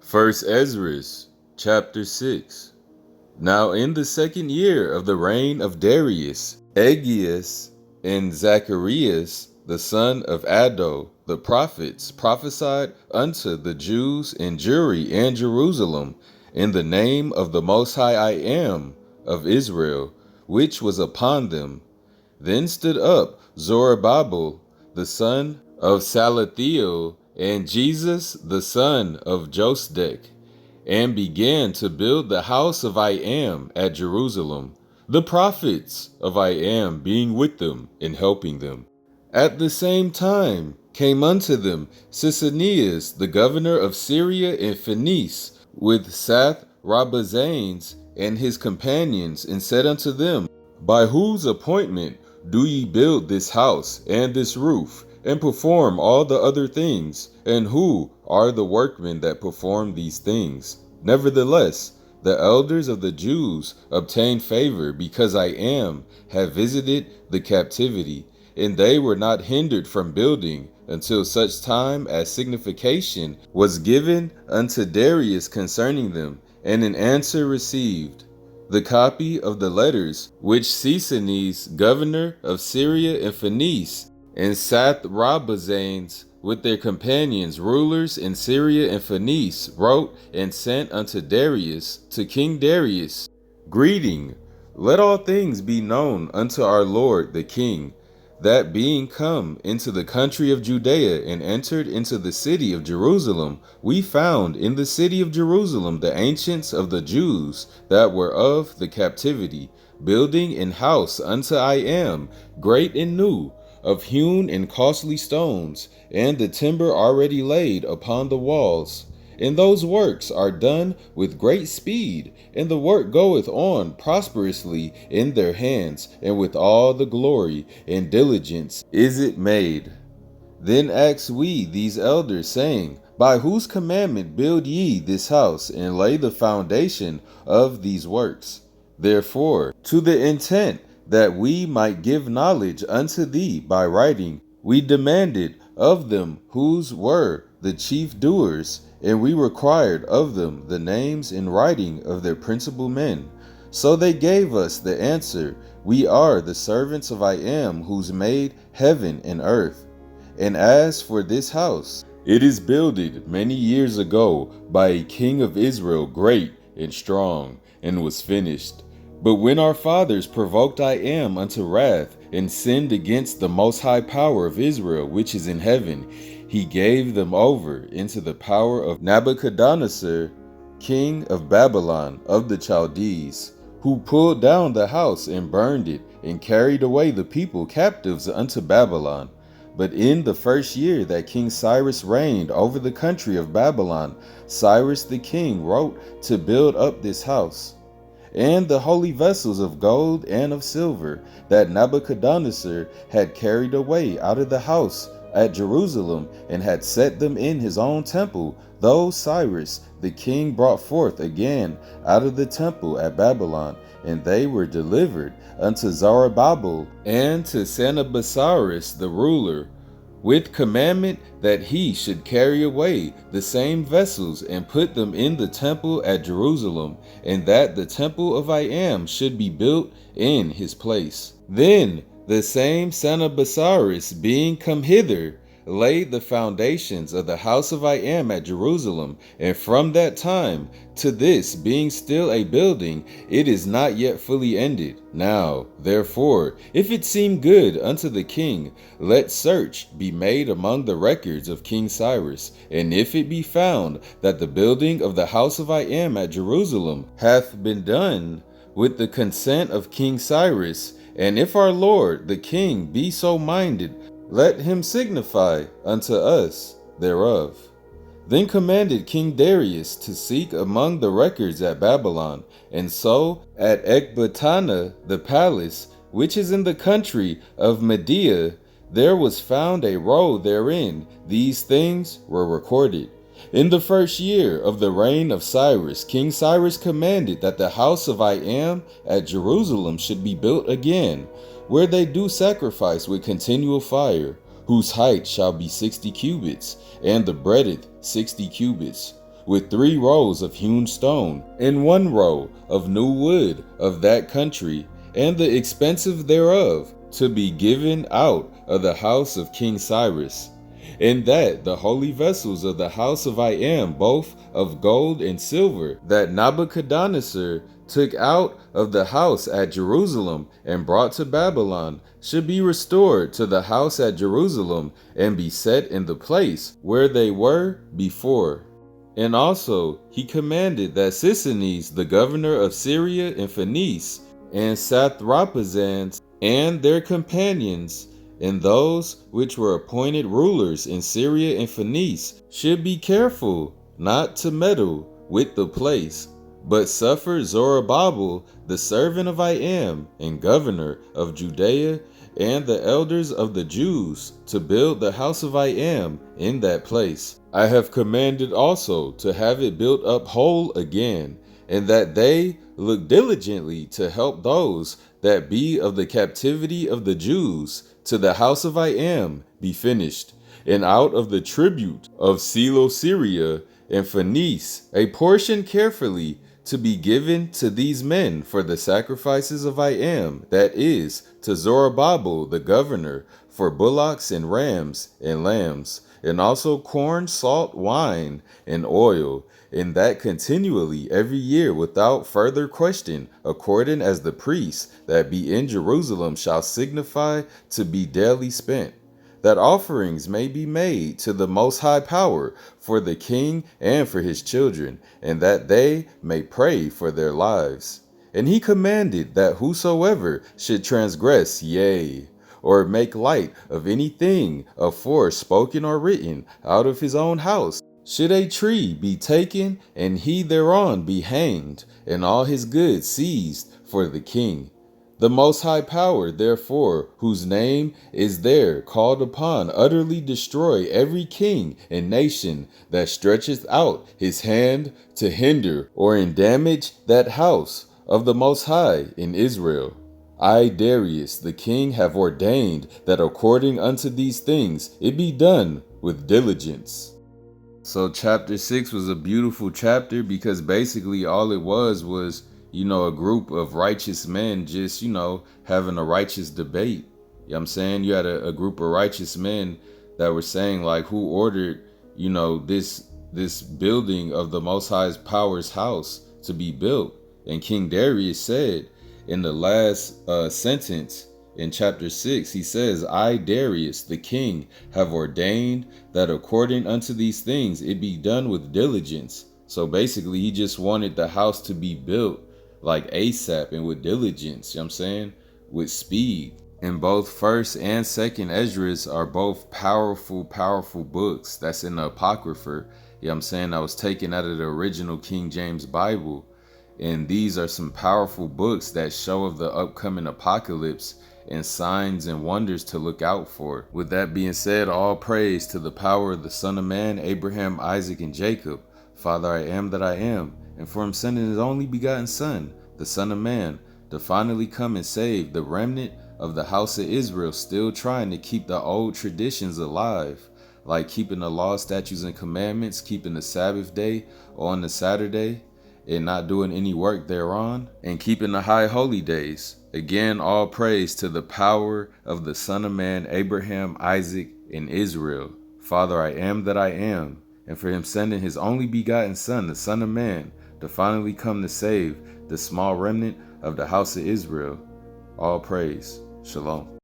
First Esdras, chapter 6. Now in the second year of the reign of Darius, Aegeus and Zacharias, the son of Addo, the prophets, prophesied unto the Jews in Jewry and Jerusalem, in the name of the Most High I Am of Israel, which was upon them. Then stood up Zorobabel, the son of Salathiel, and Jesus, the son of Josdek, and began to build the house of I Am at Jerusalem, the prophets of I Am being with them and helping them. At the same time came unto them Sisanias, the governor of Syria and Phoenice, with Sath-Rabazanes and his companions, and said unto them, By whose appointment do ye build this house and this roof, and perform all the other things? And who are the workmen that perform these things? Nevertheless, the elders of the Jews obtained favor, because I Am have visited the captivity, and they were not hindered from building until such time as signification was given unto Darius concerning them, and an answer received. The copy of the letters which Sisanes, governor of Syria and Phoenice, and Sath-Rabazanes, with their companions, rulers in Syria and Phoenice, wrote and sent unto Darius, to King Darius, Greeting, let all things be known unto our Lord the King, that being come into the country of Judea and entered into the city of Jerusalem, we found in the city of Jerusalem the ancients of the Jews that were of the captivity, building an house unto I Am, great and new, of hewn and costly stones, and the timber already laid upon the walls. And those works are done with great speed, and the work goeth on prosperously in their hands, and with all the glory and diligence is it made. Then asked we these elders, saying, By whose commandment build ye this house, and lay the foundation of these works? Therefore, to the intent that we might give knowledge unto thee by writing, we demanded of them whose were the chief doers, and we required of them the names in writing of their principal men. So they gave us the answer, We are the servants of I Am, who's made heaven and earth. And as for this house, it is builded many years ago by a king of Israel, great and strong, and was finished. But when our fathers provoked I Am unto wrath, and sinned against the most high power of Israel, which is in heaven, he gave them over into the power of Nebuchadnezzar, king of Babylon of the Chaldees, who pulled down the house and burned it, and carried away the people captives unto Babylon. But in the first year that King Cyrus reigned over the country of Babylon, Cyrus the king wrote to build up this house, and the holy vessels of gold and of silver that Nebuchadnezzar had carried away out of the house at Jerusalem, and had set them in his own temple, those Cyrus the king brought forth again out of the temple at Babylon, and they were delivered unto Zerubbabel and to Sennacherib the ruler, with commandment that he should carry away the same vessels and put them in the temple at Jerusalem, and that the temple of I Am should be built in his place. Then the same Sennacherib, being come hither, laid the foundations of the house of I Am at Jerusalem, and from that time to this, being still a building, it is not yet fully ended. Now, therefore, if it seem good unto the king, let search be made among the records of King Cyrus, and if it be found that the building of the house of I Am at Jerusalem hath been done with the consent of King Cyrus, and if our Lord the king be so minded, let him signify unto us thereof. Then commanded King Darius to seek among the records at Babylon, and so at Ecbatana the palace, which is in the country of Media, there was found a roll therein. These things were recorded. In the first year of the reign of Cyrus, King Cyrus commanded that the house of I Am at Jerusalem should be built again, where they do sacrifice with continual fire, whose height shall be 60 cubits, and the breadth 60 cubits, with 3 rows of hewn stone, and 1 row of new wood of that country, and the expensive thereof, to be given out of the house of King Cyrus. And that the holy vessels of the house of I am, both of gold and silver, that Nebuchadnezzar took out of the house at Jerusalem and brought to Babylon, should be restored to the house at Jerusalem and be set in the place where they were before. And also he commanded that Sisines, the governor of Syria and Phoenice, and Sathraphazans and their companions, and those which were appointed rulers in Syria and Phoenice, should be careful not to meddle with the place, but suffer Zorobabel, the servant of I am, and governor of Judea, and the elders of the Jews, to build the house of I am in that place. I have commanded also to have it built up whole again, and that they look diligently to help those that be of the captivity of the Jews, to the house of I am be finished, and out of the tribute of Syria and Phoenice a portion carefully to be given to these men for the sacrifices of I am, that is, to Zorobabel the governor, for bullocks and rams and lambs, and also corn, salt, wine, and oil, and that continually every year without further question, according as the priests that be in Jerusalem shall signify to be daily spent, that offerings may be made to the Most High Power for the king and for his children, and that they may pray for their lives. And he commanded that whosoever should transgress, yea, or make light of anything afore spoken or written out of his own house, should a tree be taken, and he thereon be hanged, and all his goods seized for the king. The Most High Power, therefore, whose name is there called upon, utterly destroy every king and nation that stretcheth out his hand to hinder or endamage that house of the Most High in Israel. I, Darius, the king, have ordained that according unto these things it be done with diligence. So chapter 6 was a beautiful chapter because basically all it was, a group of righteous men just, having a righteous debate. You know what I'm saying? You had a group of righteous men that were saying like, who ordered, this building of the Most High Power's house to be built? And King Darius said in the last sentence in chapter 6, he says, I, Darius, the king, have ordained that according unto these things it be done with diligence. So basically, he just wanted the house to be built like ASAP and with diligence, you know what I'm saying? With speed. And both 1st and 2nd Esdras are both powerful books that's in the Apocrypha, you know what I'm saying? That was taken out of the original King James Bible. And these are some powerful books that show of the upcoming apocalypse and signs and wonders to look out for. With that being said, all praise to the power of the Son of Man, Abraham, Isaac, and Jacob, Father I am that I am, and for him sending his only begotten Son, the Son of Man, to finally come and save the remnant of the house of Israel, still trying to keep the old traditions alive, like keeping the law, statutes, and commandments, keeping the Sabbath day on the Saturday, and not doing any work thereon, and keeping the high holy days. Again, all praise to the power of the Son of Man, Abraham, Isaac, and Israel, Father I am that I am, and for him sending his only begotten Son, the Son of Man, to finally come to save the small remnant of the house of Israel. All praise. Shalom.